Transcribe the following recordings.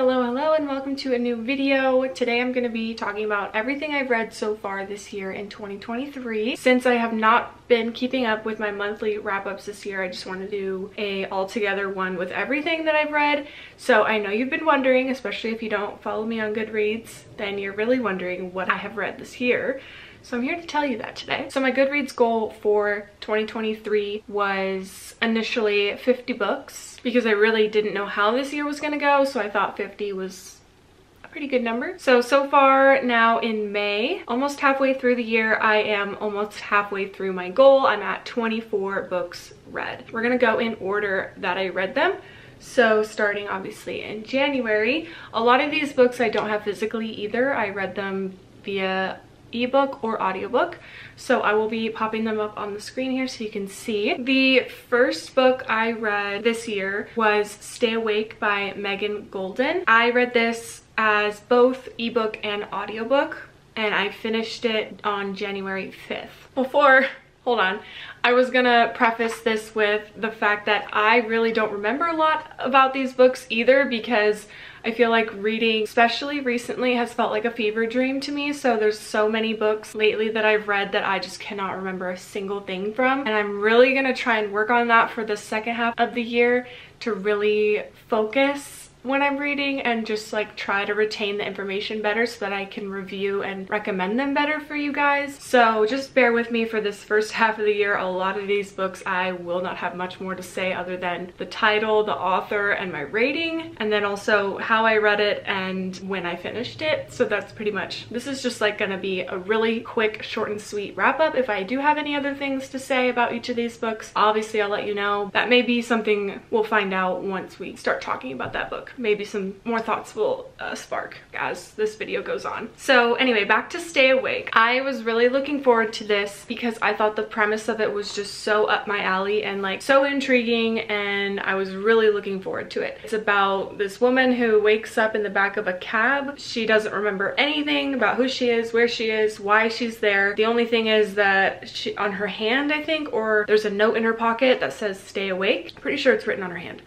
Hello, and welcome to a new video. Today I'm going to be talking about everything I've read so far this year in 2023. Since I have not been keeping up with my monthly wrap-ups this year, I just want to do a all-together one with everything that I've read. So I know you've been wondering, especially if you don't follow me on Goodreads, then you're really wondering what I have read this year. So I'm here to tell you that today. So my Goodreads goal for 2023 was initially 50 books because I really didn't know how this year was gonna go, so I thought 50 was a pretty good number. So far now in May, almost halfway through the year, I am almost halfway through my goal. I'm at 24 books read. We're gonna go in order that I read them. So starting obviously in January, a lot of these books I don't have physically either. I read them via ebook or audiobook, so I will be popping them up on the screen here so you can see. The first book I read this year was Stay Awake by Megan Goldin. I read this as both ebook and audiobook, and I finished it on January 5th. Hold on. I was gonna preface this with the fact that I really don't remember a lot about these books either, because I feel like reading, especially recently, has felt like a fever dream to me. So there's so many books lately that I've read that I just cannot remember a single thing from. And I'm really gonna try and work on that for the second half of the year to really focus when I'm reading and just like try to retain the information better so that I can review and recommend them better for you guys. So just bear with me for this first half of the year. A lot of these books I will not have much more to say other than the title, the author, and my rating, and then also how I read it and when I finished it. So that's pretty much, this is just like gonna be a really quick, short and sweet wrap up. If I do have any other things to say about each of these books, obviously I'll let you know. That may be something we'll find out once we start talking about that book. Maybe some more thoughts will spark as this video goes on. So anyway, back to Stay Awake. I was really looking forward to this because I thought the premise of it was just so up my alley and like so intriguing, and I was really looking forward to it. It's about this woman who wakes up in the back of a cab. She doesn't remember anything about who she is, where she is, why she's there. The only thing is that she, on her hand, I think, or there's a note in her pocket that says stay awake. Pretty sure it's written on her hand.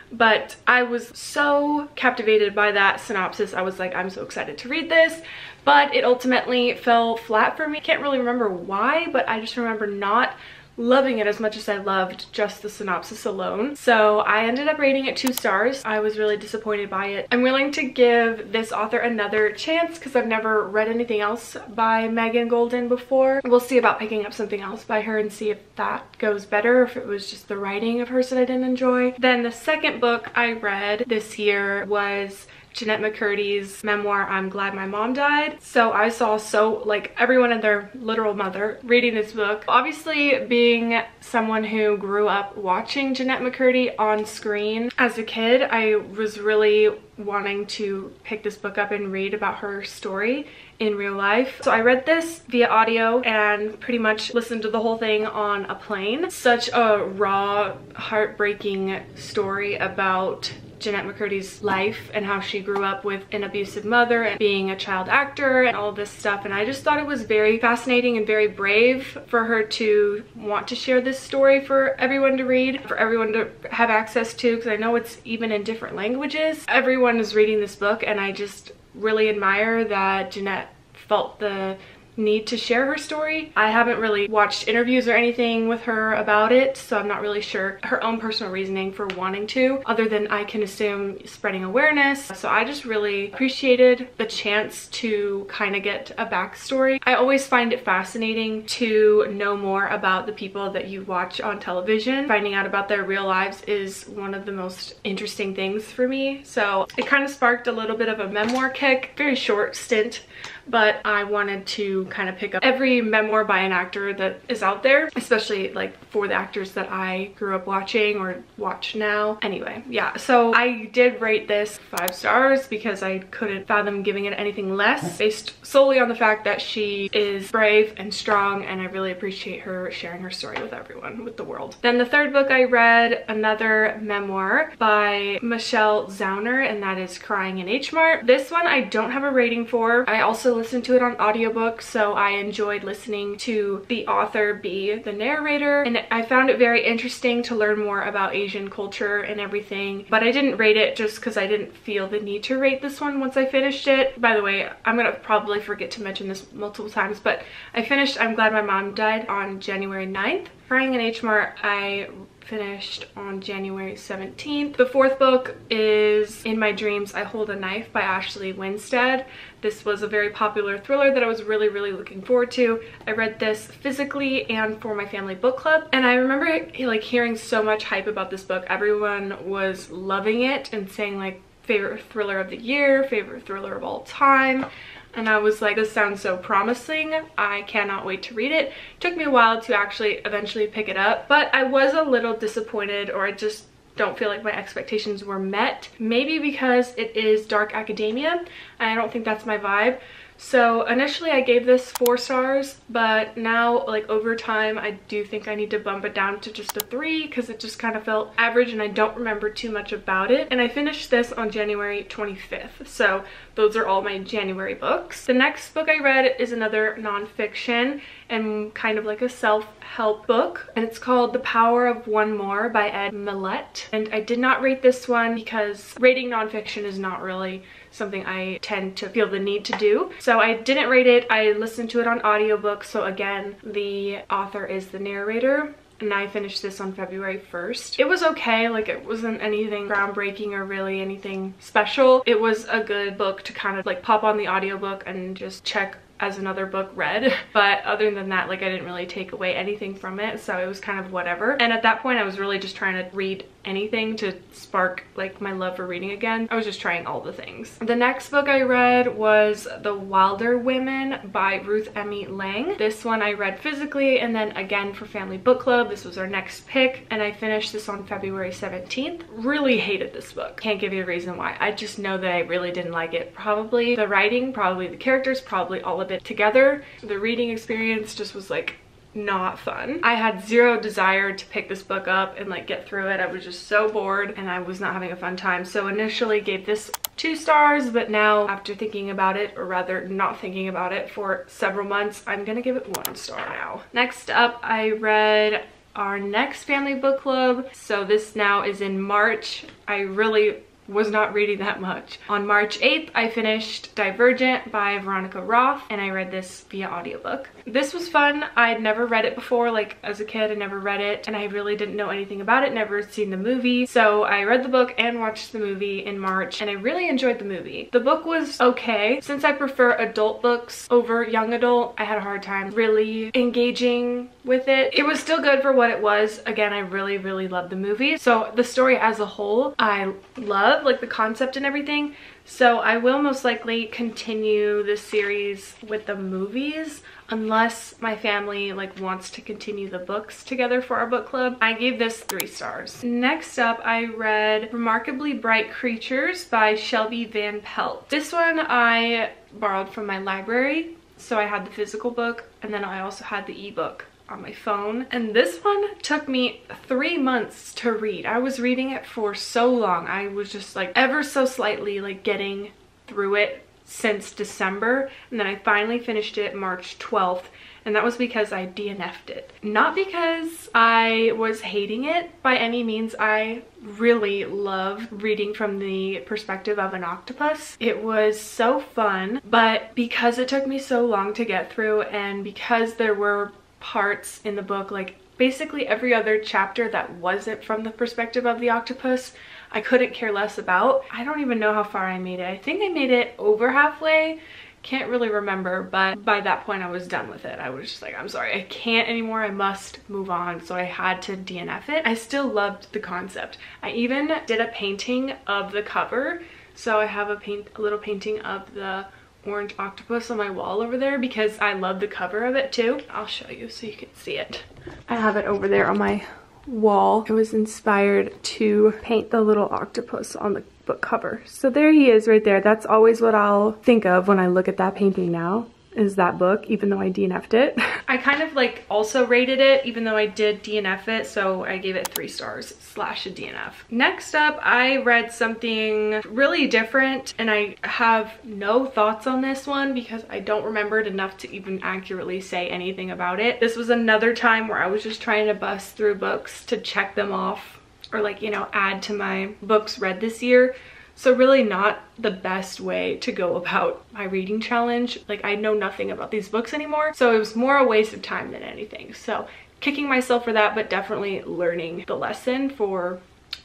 But I was so captivated by that synopsis. I was like, I'm so excited to read this, but it ultimately fell flat for me. I can't really remember why, but I just remember not loving it as much as I loved just the synopsis alone. So I ended up rating it 2 stars. I was really disappointed by it. I'm willing to give this author another chance because I've never read anything else by Megan Goldin before. We'll see about picking up something else by her and see if that goes better, if it was just the writing of hers that I didn't enjoy. Then the second book I read this year was Jennette McCurdy's memoir, I'm Glad My Mom Died. So I saw like everyone and their literal mother reading this book. Obviously, being someone who grew up watching Jennette McCurdy on screen as a kid, I was really wanting to pick this book up and read about her story in real life. So I read this via audio and pretty much listened to the whole thing on a plane. Such a raw, heartbreaking story about Jennette McCurdy's life and how she grew up with an abusive mother and being a child actor and all this stuff. And I just thought it was very fascinating and very brave for her to want to share this story for everyone to read, for everyone to have access to, because I know it's even in different languages. Everyone is reading this book, and I just really admire that Jennette felt the need to share her story. I haven't really watched interviews or anything with her about it, so I'm not really sure her own personal reasoning for wanting to, other than I can assume spreading awareness. So I just really appreciated the chance to kind of get a backstory. I always find it fascinating to know more about the people that you watch on television. Finding out about their real lives is one of the most interesting things for me. So it kind of sparked a little bit of a memoir kick. Very short stint, but I wanted to kind of pick up every memoir by an actor that is out there, especially like for the actors that I grew up watching or watch now. Anyway, yeah, so I did rate this 5 stars because I couldn't fathom giving it anything less, based solely on the fact that she is brave and strong, and I really appreciate her sharing her story with everyone, with the world. Then the third book I read, another memoir by Michelle Zauner, and that is Crying in H Mart. This one I don't have a rating for. I also listened to it on audiobook, so I enjoyed listening to the author be the narrator, and I found it very interesting to learn more about Asian culture and everything. But I didn't rate it just because I didn't feel the need to rate this one once I finished it. By the way, I'm gonna probably forget to mention this multiple times, but I finished I'm Glad My Mom Died on January 9th. Crying in H Mart I finished on January 17th. The fourth book is In My Dreams I Hold a Knife by Ashley Winstead. This was a very popular thriller that I was really looking forward to. I read this physically and for my family book club, and I remember like hearing so much hype about this book. Everyone was loving it and saying like favorite thriller of the year, favorite thriller of all time. And I was like, this sounds so promising. I cannot wait to read it. It took me a while to actually eventually pick it up, but I was a little disappointed, or I just don't feel like my expectations were met. Maybe because it is dark academia, and I don't think that's my vibe. So initially I gave this 4 stars, but now like over time I do think I need to bump it down to just a 3 because it just kind of felt average and I don't remember too much about it. And I finished this on January 25th. So those are all my January books. The next book I read is another nonfiction and kind of like a self-help book, and it's called The Power of One More by Ed Mylett. And I did not rate this one because rating nonfiction is not really something I tend to feel the need to do. So I didn't rate it. I listened to it on audiobook. So again, the author is the narrator. And I finished this on February 1st. It was okay, like it wasn't anything groundbreaking or really anything special. It was a good book to kind of like pop on the audiobook and just check as another book read. But other than that, like I didn't really take away anything from it, so it was kind of whatever. And at that point I was really just trying to read anything to spark like my love for reading again. I was just trying all the things. The next book I read was The Wilder Women by Ruth Emmy Lang. This one I read physically and then again for family book club. This was our next pick, and I finished this on February 17th. Really hated this book. Can't give you a reason why. I just know that I really didn't like it. Probably the writing, probably the characters, probably all of it together. The reading experience just was like not fun. I had zero desire to pick this book up and like get through it. I was just so bored and I was not having a fun time. So initially gave this 2 stars, but now after thinking about it, or rather not thinking about it for several months, I'm gonna give it 1 star now. Next up, I read our next family book club. So this now is in March. I really was not reading that much. On March 8th, I finished Divergent by Veronica Roth, and I read this via audiobook. This was fun. I'd never read it before. Like as a kid, I never read it, and I really didn't know anything about it, never seen the movie. So I read the book and watched the movie in March, and I really enjoyed the movie. The book was okay. Since I prefer adult books over young adult, I had a hard time really engaging with it. It was still good for what it was. Again, I really loved the movie. So the story as a whole, I love, like the concept and everything. So I will most likely continue this series with the movies unless my family like wants to continue the books together for our book club. I gave this 3 stars. Next up, I read Remarkably Bright Creatures by Shelby Van Pelt. This one I borrowed from my library. So I had the physical book and then I also had the ebook on my phone, and this one took me 3 months to read. I was reading it for so long. I was just like ever so slightly like getting through it since December, and then I finally finished it March 12th, and that was because I DNF'd it. Not because I was hating it by any means. I really love reading from the perspective of an octopus. It was so fun, but because it took me so long to get through, and because there were parts in the book, like basically every other chapter that wasn't from the perspective of the octopus, I couldn't care less about. I don't even know how far I made it. I think I made it over halfway. Can't really remember, but by that point I was done with it. I was just like, I'm sorry, I can't anymore. I must move on. So I had to DNF it. I still loved the concept. I even did a painting of the cover. So I have a little painting of the orange octopus on my wall over there because I love the cover of it too. I'll show you so you can see it. I have it over there on my wall. I was inspired to paint the little octopus on the book cover. So there he is right there. That's always what I'll think of when I look at that painting now, is that book, even though I DNF'd it. I kind of like also rated it even though I did DNF it, so I gave it 3 stars / a DNF. Next up, I read something really different, and I have no thoughts on this one because I don't remember it enough to even accurately say anything about it. This was another time where I was just trying to bust through books to check them off or like, you know, add to my books read this year. So really not the best way to go about my reading challenge. Like, I know nothing about these books anymore, so it was more a waste of time than anything. So kicking myself for that, but definitely learning the lesson for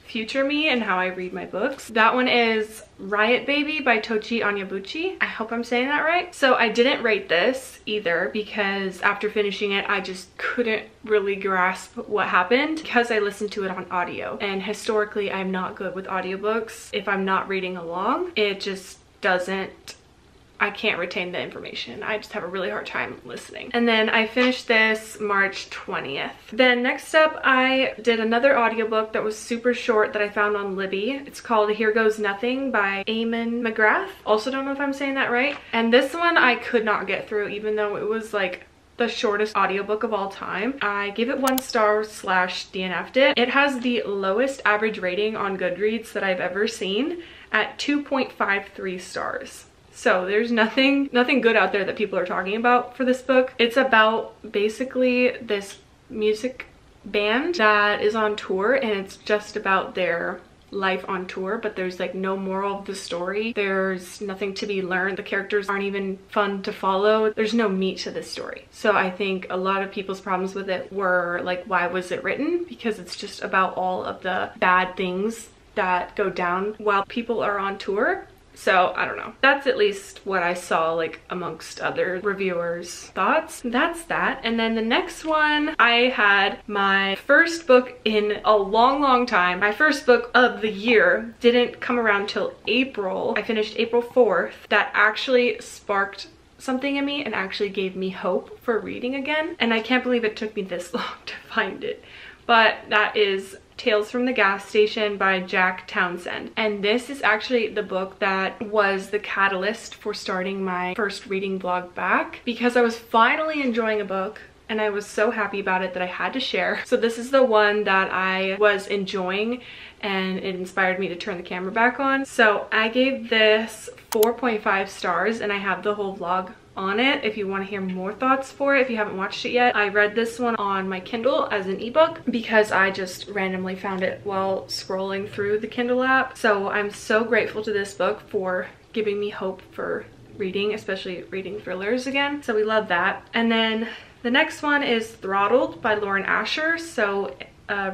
future me and how I read my books. That one is Riot Baby by Tochi Onyebuchi. I hope I'm saying that right. So I didn't rate this either because after finishing it, I just couldn't really grasp what happened because I listened to it on audio. And historically, I'm not good with audiobooks. If I'm not reading along, it just doesn't, I can't retain the information. I just have a really hard time listening. And then I finished this March 20th. Then next up, I did another audiobook that was super short that I found on Libby. It's called Here Goes Nothing by Eamon McGrath. Also don't know if I'm saying that right. And this one I could not get through, even though it was like the shortest audiobook of all time. I gave it 1 star / DNF'd it. It has the lowest average rating on Goodreads that I've ever seen at 2.53 stars. So there's nothing good out there that people are talking about for this book. It's about basically this music band that is on tour, and it's just about their life on tour, but there's like no moral of the story. There's nothing to be learned. The characters aren't even fun to follow. There's no meat to this story. So I think a lot of people's problems with it were like, why was it written? Because it's just about all of the bad things that go down while people are on tour. So I don't know. That's at least what I saw like amongst other reviewers' thoughts. That's that. And then the next one, I had my first book in a long time. My first book of the year didn't come around till April. I finished April 4th. That actually sparked something in me and actually gave me hope for reading again. And I can't believe it took me this long to find it. But that is Tales from the Gas Station by Jack Townsend. And this is actually the book that was the catalyst for starting my first reading vlog back, because I was finally enjoying a book and I was so happy about it that I had to share. So this is the one that I was enjoying and it inspired me to turn the camera back on. So I gave this 4.5 stars and I have the whole vlog on it if you want to hear more thoughts for it if you haven't watched it yet. I read this one on my Kindle as an ebook because I just randomly found it while scrolling through the Kindle app. So I'm so grateful to this book for giving me hope for reading, especially reading thrillers again. So we love that. And then the next one is Throttled by Lauren Asher. So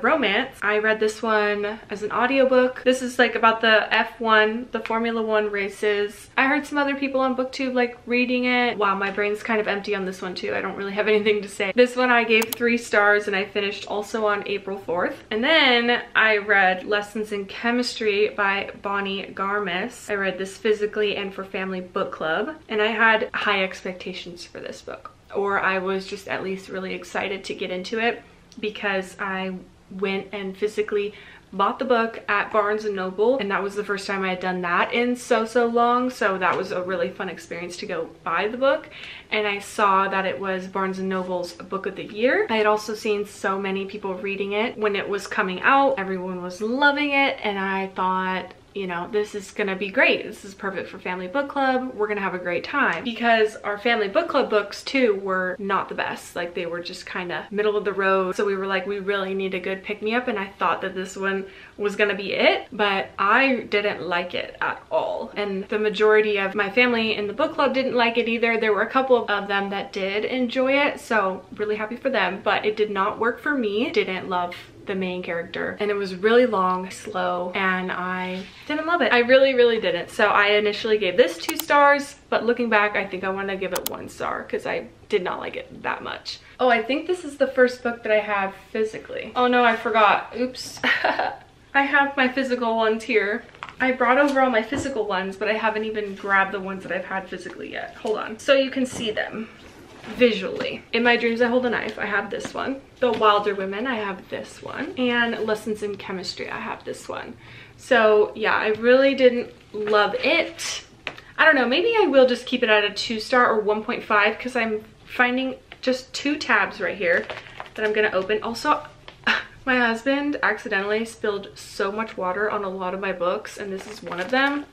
romance. I read this one as an audiobook. This is like about the F1, the Formula 1 races. I heard some other people on BookTube like reading it. Wow, my brain's kind of empty on this one too. I don't really have anything to say. This one I gave 3 stars and I finished also on April 4th. And then I read Lessons in Chemistry by Bonnie Garmis. I read this physically and for family book club, and I had high expectations for this book, or I was just at least really excited to get into it, because I went and physically bought the book at Barnes & Noble, and that was the first time I had done that in so long. So that was a really fun experience to go buy the book, and I saw that it was Barnes & Noble's book of the year. I had also seen so many people reading it when it was coming out. Everyone was loving it, and I thought, you know, this is gonna be great. This is perfect for family book club. We're gonna have a great time, because our family book club books too were not the best. Like, they were just kind of middle of the road. So we were like, we really need a good pick-me-up, and I thought that this one was gonna be it, but I didn't like it at all. And the majority of my family in the book club didn't like it either. There were a couple of them that did enjoy it, so really happy for them, but it did not work for me. Didn't love the main character, and it was really long, slow, and I didn't love it. I really didn't. So I initially gave this 2 stars, but looking back, I think I want to give it 1 star because I did not like it that much. Oh, I think this is the first book that I have physically. Oh no, I forgot. Oops. I have my physical ones here. I brought over all my physical ones, but I haven't even grabbed the ones that I've had physically yet. Hold on. So you can see them visually. In My Dreams I Hold a Knife, I have this one. The Wilder Women, I have this one. And Lessons in Chemistry, I have this one. So yeah, I really didn't love it. I don't know, maybe I will just keep it at a 2-star or 1.5 because I'm finding just 2 tabs right here that I'm gonna open. Also, my husband accidentally spilled so much water on a lot of my books, and this is one of them.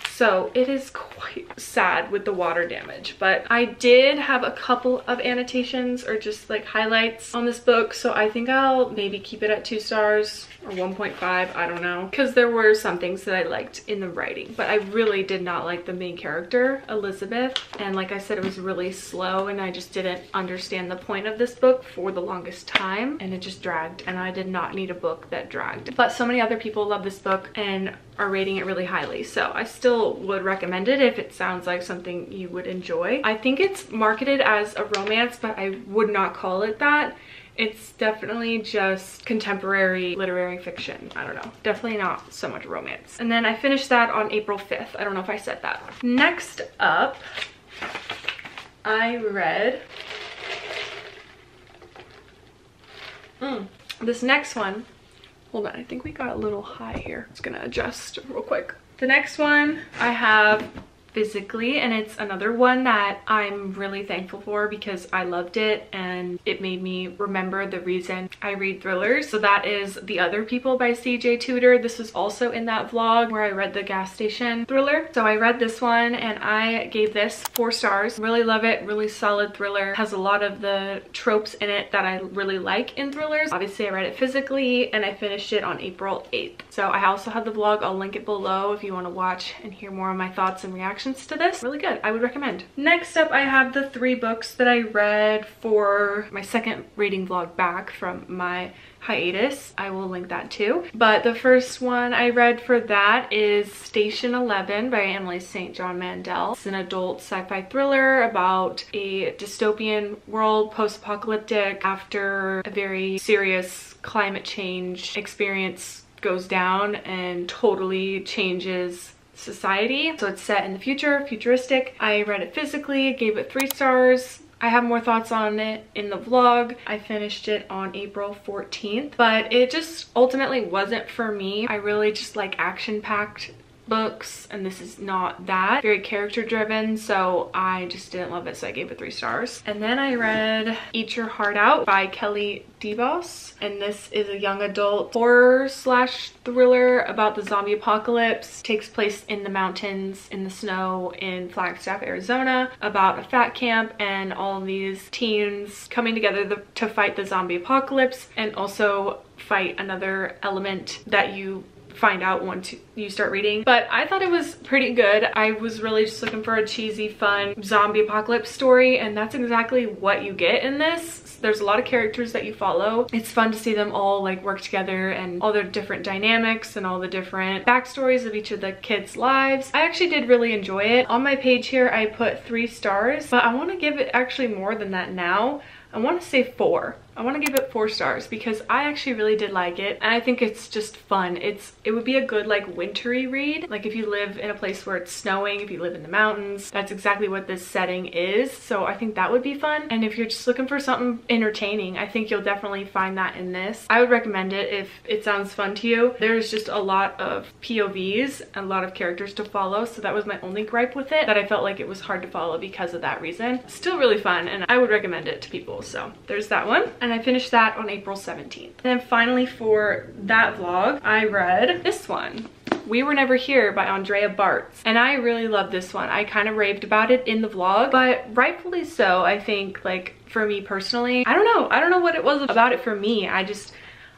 So it is quite sad with the water damage, but I did have a couple of annotations or just like highlights on this book. So I think I'll maybe keep it at 2 stars or 1.5, I don't know. Because there were some things that I liked in the writing, but I really did not like the main character, Elizabeth. And like I said, it was really slow and I just didn't understand the point of this book for the longest time. And it just dragged, and I did not need a book that dragged. But so many other people love this book and are rating it really highly. So I still would recommend it if it sounds like something you would enjoy. I think it's marketed as a romance, but I would not call it that. It's definitely just contemporary literary fiction. I don't know. Definitely not so much romance. And then I finished that on April 5th. I don't know if I said that. Next up, I read this next one. Hold on, I think we got a little high here. It's gonna adjust real quick. The next one I have Physically, and it's another one that I'm really thankful for because I loved it and it made me remember the reason I read thrillers. So that is The Other People by C.J. Tudor. This was also in that vlog where I read the gas station thriller. So I read this one and I gave this 4 stars. Really love it. Really solid thriller. Has a lot of the tropes in it that I really like in thrillers. Obviously I read it physically and I finished it on April 8th. So I also have the vlog. I'll link it below if you want to watch and hear more of my thoughts and reactions to this. Really good. I would recommend. Next up, I have the 3 books that I read for my second reading vlog back from my hiatus. I will link that too. But the first one I read for that is Station 11 by Emily St. John Mandel. It's an adult sci-fi thriller about a dystopian world, post-apocalyptic, after a very serious climate change experience goes down and totally changes society. So it's set in the future, futuristic. I read it physically, gave it 3 stars. I have more thoughts on it in the vlog. I finished it on April 14th, but it just ultimately wasn't for me. I really just like action-packed books, and this is not that. Very character driven, so I just didn't love it, so I gave it 3 stars. And then I read Eat Your Heart Out by Kelly DeVos, and this is a young adult horror slash thriller about the zombie apocalypse. Takes place in the mountains, in the snow, in Flagstaff, Arizona, about a fat camp and all these teens coming together to fight the zombie apocalypse and also fight another element that you find out once you start reading. But I thought it was pretty good. I was really just looking for a cheesy, fun zombie apocalypse story, and that's exactly what you get in this. There's a lot of characters that you follow. It's fun to see them all like work together and all their different dynamics and all the different backstories of each of the kids' lives. I actually did really enjoy it. On my page here I put 3 stars, but I want to give it actually more than that now. I want to say 4. I want to give it 4 stars because I actually really did like it, and I think it's just fun. It would be a good like wintry read. Like if you live in a place where it's snowing, if you live in the mountains, that's exactly what this setting is. So I think that would be fun. And if you're just looking for something entertaining, I think you'll definitely find that in this. I would recommend it if it sounds fun to you. There's just a lot of POVs and a lot of characters to follow, so that was my only gripe with it, that I felt like it was hard to follow because of that reason. Still really fun, and I would recommend it to people. So there's that one. And I finished that on April 17th. And then finally for that vlog, I read this one, We Were Never Here by Andrea Bartz. And I really love this one. I kind of raved about it in the vlog, but rightfully so. I think like for me personally, I don't know what it was about it for me. I just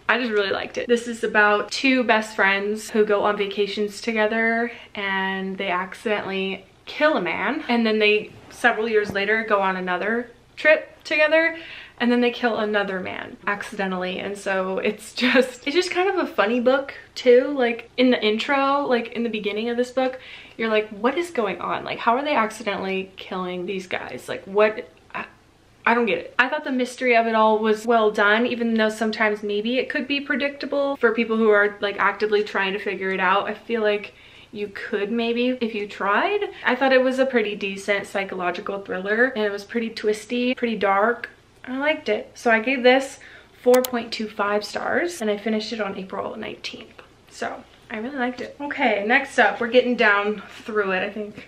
really liked it. This is about 2 best friends who go on vacations together and they accidentally kill a man, and then they several years later go on another trip together and then they kill another man accidentally. And so it's just kind of a funny book too. Like in the intro, like in the beginning of this book, you're like, what is going on? Like, how are they accidentally killing these guys? Like, what? I don't get it. I thought the mystery of it all was well done, even though sometimes maybe it could be predictable for people who are like actively trying to figure it out. I feel like you could maybe if you tried. I thought it was a pretty decent psychological thriller, and it was pretty twisty, pretty dark. I liked it. So I gave this 4.25 stars, and I finished it on April 19th. So I really liked it. Okay, next up, we're getting down through it. I think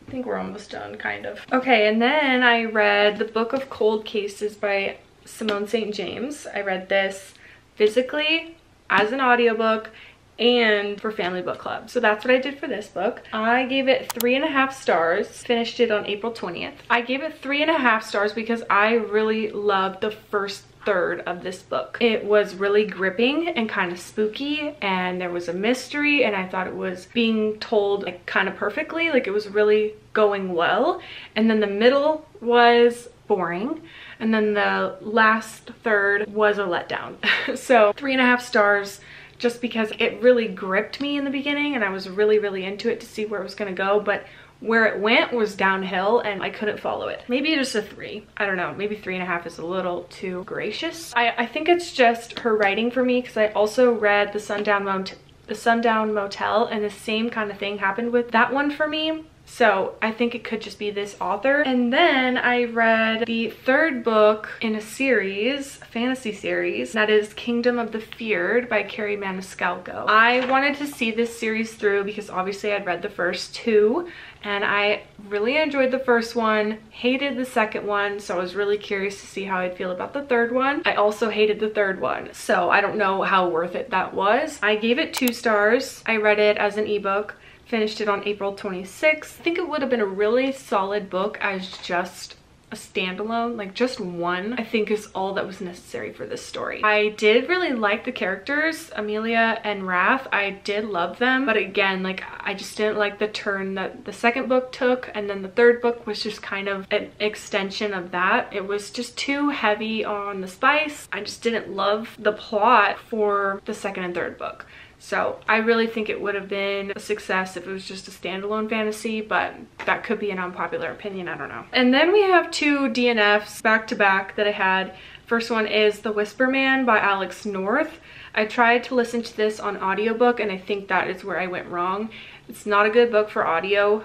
I think we're almost done, kind of. Okay, and then I read The Book of Cold Cases by Simone St. James. I read this physically, as an audiobook, and for family book club. So that's what I did for this book. I gave it 3.5 stars, finished it on April 20th. I gave it 3.5 stars because I really loved the first third of this book. It was really gripping and kind of spooky, and there was a mystery, and I thought it was being told like kind of perfectly, like it was really going well. And then the middle was boring, and then the last third was a letdown. So 3.5 stars, just because it really gripped me in the beginning and I was really into it to see where it was gonna go, but where it went was downhill and I couldn't follow it. Maybe just a 3. I don't know, maybe 3.5 is a little too gracious. I think it's just her writing for me, because I also read The Sundown Motel, and the same kind of thing happened with that one for me. So I think it could just be this author. And then I read the third book in a series, a fantasy series, that is Kingdom of the Feared by Kerri Maniscalco. I wanted to see this series through because obviously I'd read the first 2, and I really enjoyed the first one, hated the second one, so I was really curious to see how I'd feel about the third one. I also hated the third one, so I don't know how worth it that was. I gave it 2 stars. I read it as an ebook. Finished it on April 26th. I think it would have been a really solid book as just a standalone, like just one, I think is all that was necessary for this story. I did really like the characters, Amelia and Wrath. I did love them, but again, like I just didn't like the turn that the second book took, and then the third book was just kind of an extension of that. It was just too heavy on the spice. I just didn't love the plot for the second and third book. So I really think it would have been a success if it was just a standalone fantasy, but that could be an unpopular opinion, I don't know. And then we have 2 DNFs back to back that I had. First one is The Whisper Man by Alex North. I tried to listen to this on audiobook, and I think that is where I went wrong. It's not a good book for audio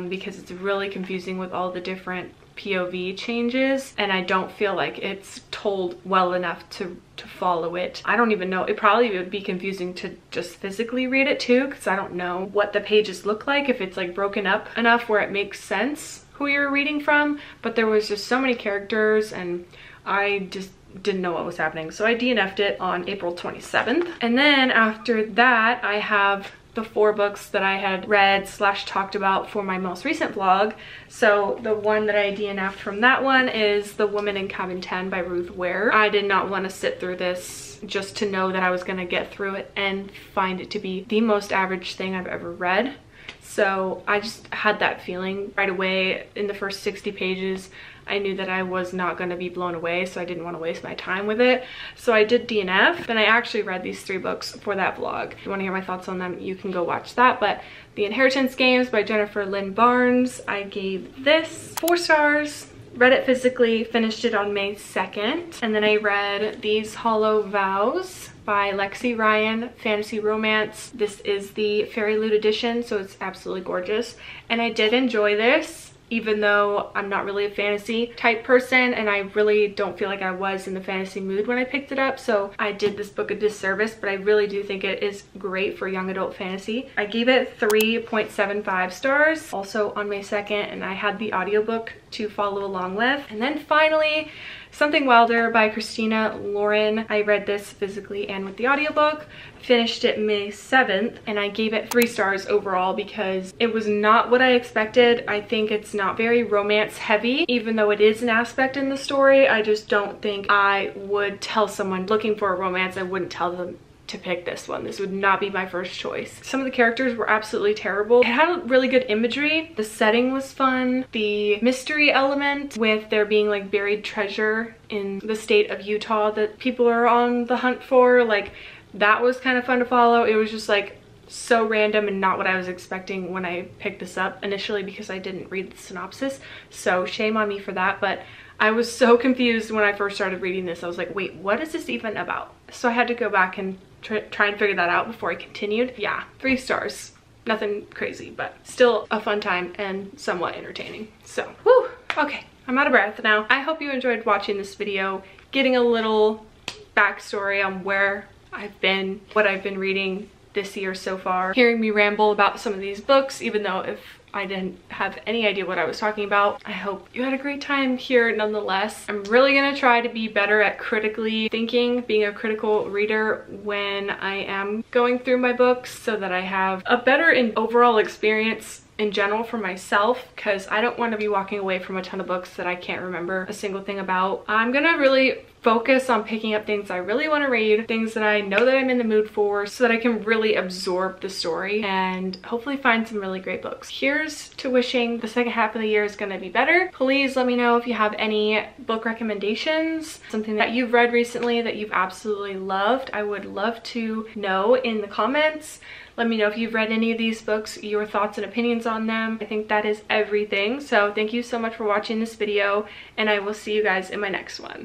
because it's really confusing with all the different POV changes, and I don't feel like it's told well enough to follow it. I don't even know, it probably would be confusing to just physically read it too, because I don't know what the pages look like, if it's like broken up enough where it makes sense who you're reading from, but there was just so many characters and I just didn't know what was happening. So I DNF'd it on April 27th. And then after that, I have the 4 books that I had read / talked about for my most recent vlog. So the one that I DNF'd from that one is The Woman in Cabin 10 by Ruth Ware. I did not want to sit through this just to know that I was going to get through it and find it to be the most average thing I've ever read. So I just had that feeling right away in the first 60 pages. I knew that I was not going to be blown away, so I didn't want to waste my time with it. So I did DNF. Then I actually read these 3 books for that vlog. If you want to hear my thoughts on them, you can go watch that. But The Inheritance Games by Jennifer Lynn Barnes, I gave this 4 stars. Read it physically, finished it on May 2nd. And then I read These Hollow Vows by Lexi Ryan, fantasy romance. This is the Fairy Loot edition, so it's absolutely gorgeous. And I did enjoy this, even though I'm not really a fantasy type person, and I really don't feel like I was in the fantasy mood when I picked it up, so I did this book a disservice, but I really do think it is great for young adult fantasy. I gave it 3.75 stars, also on May 2nd, and I had the audiobook to follow along with. And then finally, Something Wilder by Christina Lauren. I read this physically and with the audiobook. Finished it May 7th, and I gave it 3 stars overall because it was not what I expected. I think it's not very romance heavy, even though it is an aspect in the story. I just don't think I would tell someone looking for a romance, I wouldn't tell them to pick this one. This would not be my first choice. Some of the characters were absolutely terrible. It had really good imagery. The setting was fun. The mystery element with there being like buried treasure in the state of Utah that people are on the hunt for, like that was kind of fun to follow. It was just like so random and not what I was expecting when I picked this up initially because I didn't read the synopsis. So shame on me for that, but I was so confused when I first started reading this. I was like, wait, what is this even about? So I had to go back and try and figure that out before I continued. Yeah, 3 stars. Nothing crazy, but still a fun time and somewhat entertaining. So, whew, okay, I'm out of breath now. I hope you enjoyed watching this video, getting a little backstory on where I've been, what I've been reading this year so far, hearing me ramble about some of these books, even though if I didn't have any idea what I was talking about. I hope you had a great time here nonetheless. I'm really gonna try to be better at critically thinking, being a critical reader when I am going through my books, so that I have a better and overall experience in general for myself, because I don't want to be walking away from a ton of books that I can't remember a single thing about. I'm gonna really focus on picking up things I really want to read, things that I know that I'm in the mood for, so that I can really absorb the story and hopefully find some really great books. Here's to wishing the second half of the year is going to be better. Please let me know if you have any book recommendations, something that you've read recently that you've absolutely loved. I would love to know in the comments. Let me know if you've read any of these books, your thoughts and opinions on them. I think that is everything. So thank you so much for watching this video, and I will see you guys in my next one.